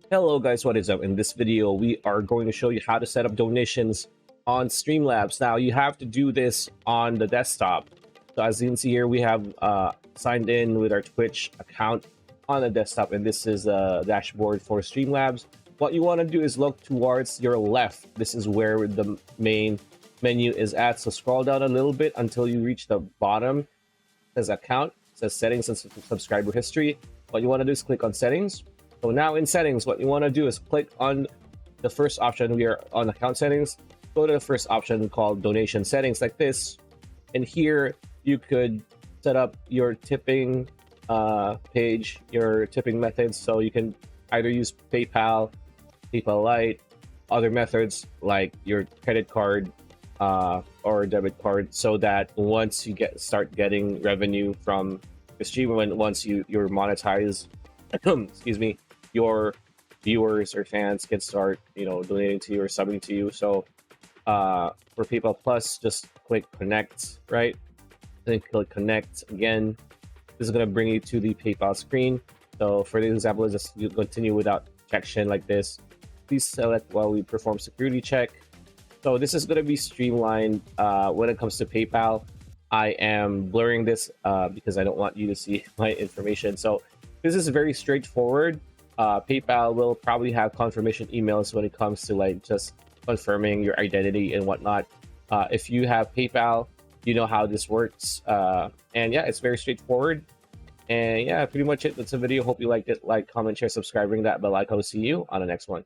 Hello guys, what is up? In this video, we are going to show you how to set up donations on Streamlabs. Now, you have to do this on the desktop. So as you can see here, we have signed in with our Twitch account on the desktop, and this is a dashboard for Streamlabs. What you want to do is look towards your left. This is where the main menu is at. So scroll down a little bit until you reach the bottom. It says account, it says settings and subscriber history. What you want to do is click on settings. So now in settings, what you want to do is click on the first option. We are on account settings. Go to the first option called donation settings like this. And here you could set up your tipping page, your tipping methods. So you can either use PayPal, PayPal Lite, other methods like your credit card or debit card, so that once you start getting revenue from the stream, once you're monetized, excuse me, your viewers or fans can start donating to you or subbing to you. So for PayPal Plus, just click connect, right? Then click connect again. This is going to bring you to the PayPal screen. So for the example, just you continue without section like this. Please select while we perform security check. So this is going to be streamlined when it comes to PayPal. I am blurring this because I don't want you to see my information. So this is very straightforward. PayPal will probably have confirmation emails when it comes to like just confirming your identity and whatnot. If you have PayPal, you know how this works. And yeah, it's very straightforward. And yeah, pretty much it. That's the video. Hope you liked it. Like, comment, share, subscribe, ring that bell icon. See you on the next one.